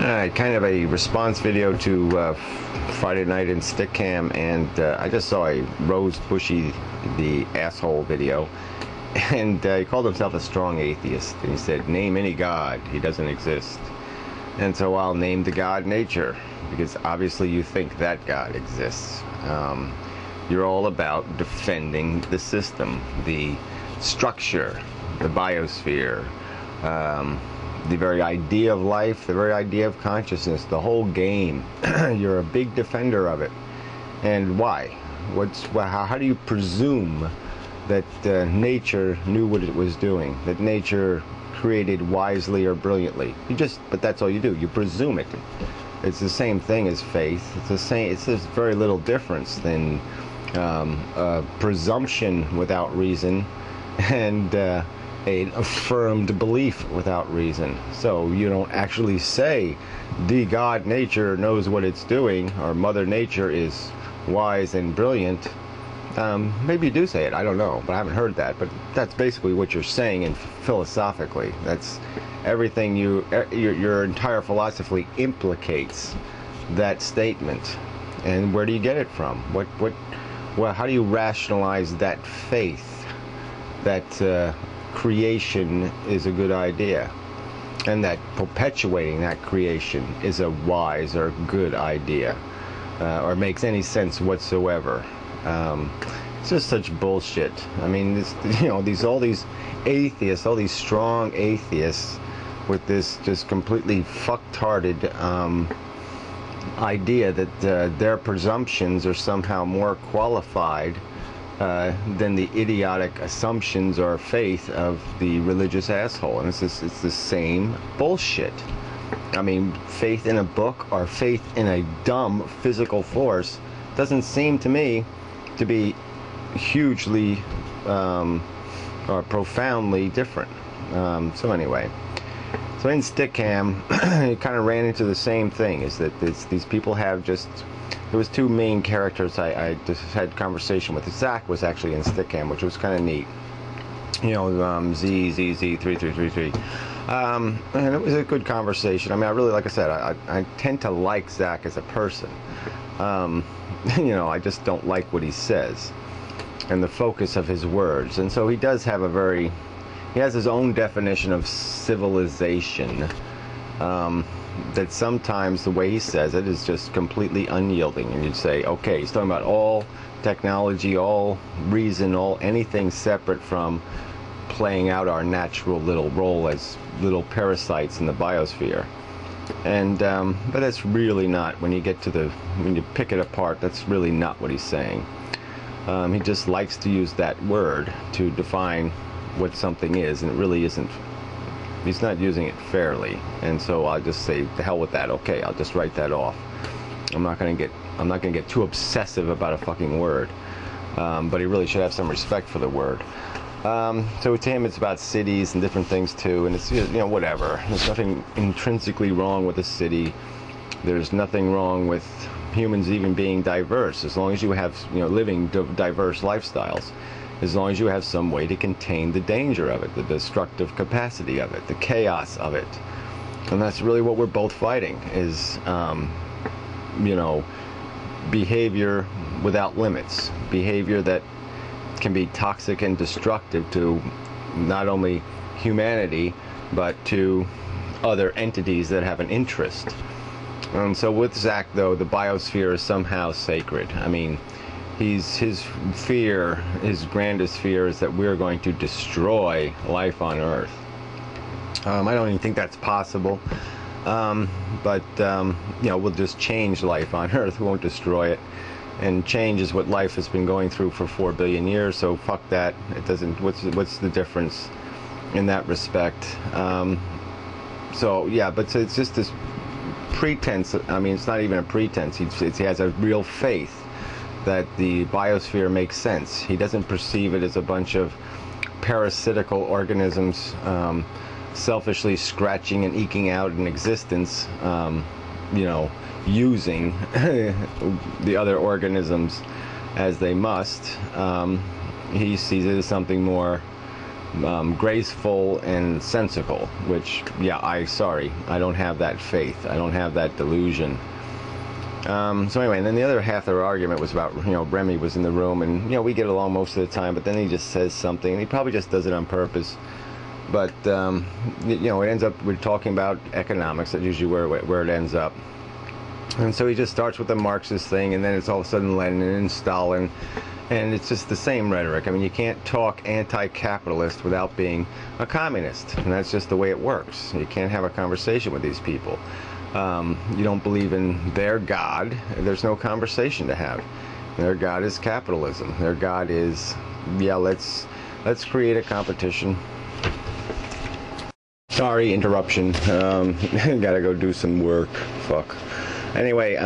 Alright, kind of a response video to Friday Night in Stickcam, and I just saw a Rose Bushy the asshole video, and he called himself a strong atheist, and he said, name any god, he doesn't exist. And so I'll name the god nature, because obviously you think that god exists. You're all about defending the system, the structure, the biosphere, the very idea of life, the very idea of consciousness, the whole game. You're a big defender of it. And why? How do you presume that nature knew what it was doing, that nature created wisely or brilliantly? But that's all you do. You presume it. It's the same thing as faith. It's just very little difference than presumption without reason and an affirmed belief without reason. So you don't actually say the god nature knows what it's doing, or Mother Nature is wise and brilliant. Maybe you do say it, I don't know, but I haven't heard that. But that's basically what you're saying, and philosophically that's everything. Your entire philosophy implicates that statement. And where do you get it from? How do you rationalize that faith that creation is a good idea, and that perpetuating that creation is a wise or good idea, or makes any sense whatsoever? It's just such bullshit. I mean, all these atheists, all these strong atheists, with this just completely fucktarded idea that their presumptions are somehow more qualified than the idiotic assumptions or faith of the religious asshole. And it's the same bullshit. I mean, faith in a book or faith in a dumb physical force doesn't seem to me to be hugely or profoundly different. So anyway, so in Stickcam, it kind of ran into the same thing, is that these people have just... There was two main characters I just had conversation with. Zach was actually in Stickcam, which was kind of neat. ZZZ3333. And it was a good conversation. I mean, I really, like I said, I tend to like Zach as a person. I just don't like what he says and the focus of his words. And so he does have he has his own definition of civilization. That sometimes the way he says it is just completely unyielding, and you'd say, okay, he's talking about all technology, all reason, anything separate from playing out our natural little role as little parasites in the biosphere. And but that's really not, when you pick it apart, that's really not what he's saying. He just likes to use that word to define what something is, and it really isn't. He's not using it fairly, and so I'll just say, the hell with that. Okay, I'll just write that off. I'm not gonna get too obsessive about a fucking word. But he really should have some respect for the word. So to him, it's about cities and different things too, and it's whatever. There's nothing intrinsically wrong with a city. There's nothing wrong with humans even being diverse, as long as you have living diverse lifestyles. As long as you have some way to contain the danger of it, the destructive capacity of it, the chaos of it. And that's really what we're both fighting, is, behavior without limits. Behavior that can be toxic and destructive to not only humanity, but to other entities that have an interest. And so with Zach, though, the biosphere is somehow sacred. I mean, his grandest fear is that we're going to destroy life on Earth. I don't even think that's possible. But we'll just change life on Earth. We won't destroy it. And change is what life has been going through for 4 billion years. So fuck that. It doesn't. What's the difference in that respect? So yeah, but so it's just this pretense. I mean, it's not even a pretense. He has a real faith that the biosphere makes sense. He doesn't perceive it as a bunch of parasitical organisms selfishly scratching and eking out an existence, using the other organisms as they must. He sees it as something more graceful and sensical, which, yeah, I don't have that faith. I don't have that delusion. So anyway, and then the other half of their argument was about, Remy was in the room, and, we get along most of the time, but then he just says something, and he probably just does it on purpose. But, it ends up, we're talking about economics. That's usually where it ends up. And so he just starts with the Marxist thing, and then it's all of a sudden Lenin and Stalin, and it's just the same rhetoric. I mean, you can't talk anti-capitalist without being a communist, and that's just the way it works. You can't have a conversation with these people. You don't believe in their God, there's no conversation to have. Their God is capitalism. Their God is, let's create a competition. Sorry, interruption. Gotta go do some work. Fuck. Anyway,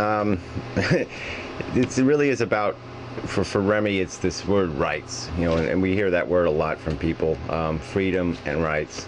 it really is about, for Remy, it's this word rights, and we hear that word a lot from people, freedom and rights.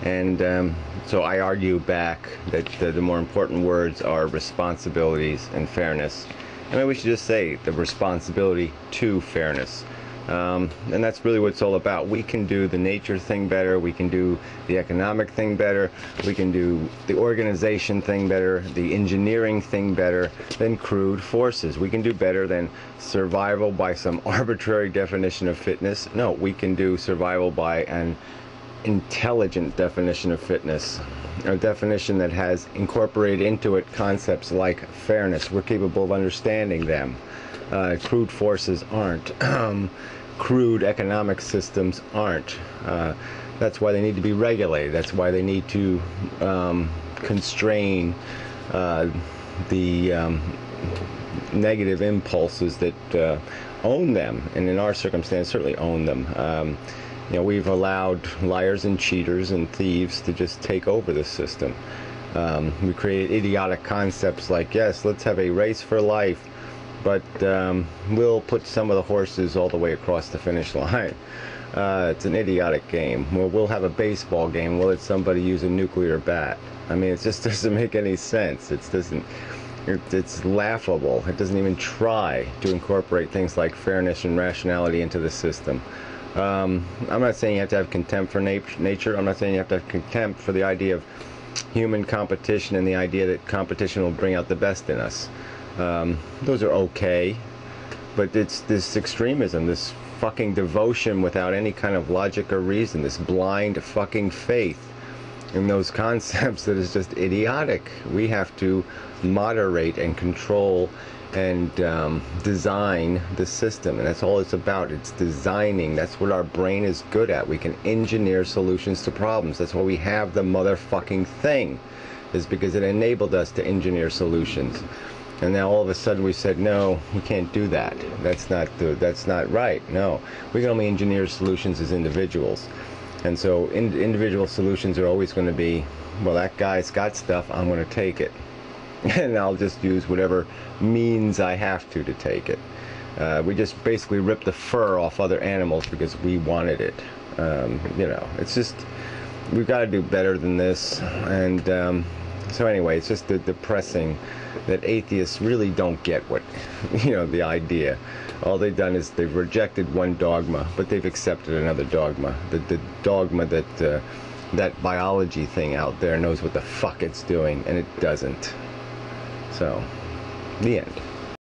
And so I argue back that the more important words are responsibilities and fairness. I mean, we should just say the responsibility to fairness. And that's really what it's all about. We can do the nature thing better. We can do the economic thing better. We can do the organization thing better, the engineering thing better than crude forces. We can do better than survival by some arbitrary definition of fitness. No, we can do survival by an intelligent definition of fitness, a definition that has incorporated into it concepts like fairness. We're capable of understanding them. Crude forces aren't. Crude economic systems aren't. That's why they need to be regulated. That's why they need to constrain the negative impulses that own them, and in our circumstance certainly own them. We've allowed liars and cheaters and thieves to just take over the system. We created idiotic concepts like, yes, let's have a race for life, but we'll put some of the horses all the way across the finish line. It's an idiotic game. We'll have a baseball game. We'll let somebody use a nuclear bat. I mean, it just doesn't make any sense. It's laughable. It doesn't even try to incorporate things like fairness and rationality into the system. I'm not saying you have to have contempt for nature. I'm not saying you have to have contempt for the idea of human competition and the idea that competition will bring out the best in us. Those are okay, but it's this extremism, this fucking devotion without any kind of logic or reason, this blind fucking faith in those concepts that is just idiotic. We have to moderate and control and design the system, and that's all it's about. It's designing. That's what our brain is good at. We can engineer solutions to problems. That's why we have the motherfucking thing, is because it enabled us to engineer solutions. And now all of a sudden we said, no, we can't do that. That's not right. No, we can only engineer solutions as individuals. And so individual solutions are always going to be, well, that guy's got stuff, I'm going to take it. And I'll just use whatever means I have to take it. We just basically ripped the fur off other animals because we wanted it. It's just, we've got to do better than this. And so anyway, it's just depressing that atheists really don't get what, the idea. All they've done is they've rejected one dogma, but they've accepted another dogma. The dogma that that biology thing out there knows what the fuck it's doing, and it doesn't. So, the end.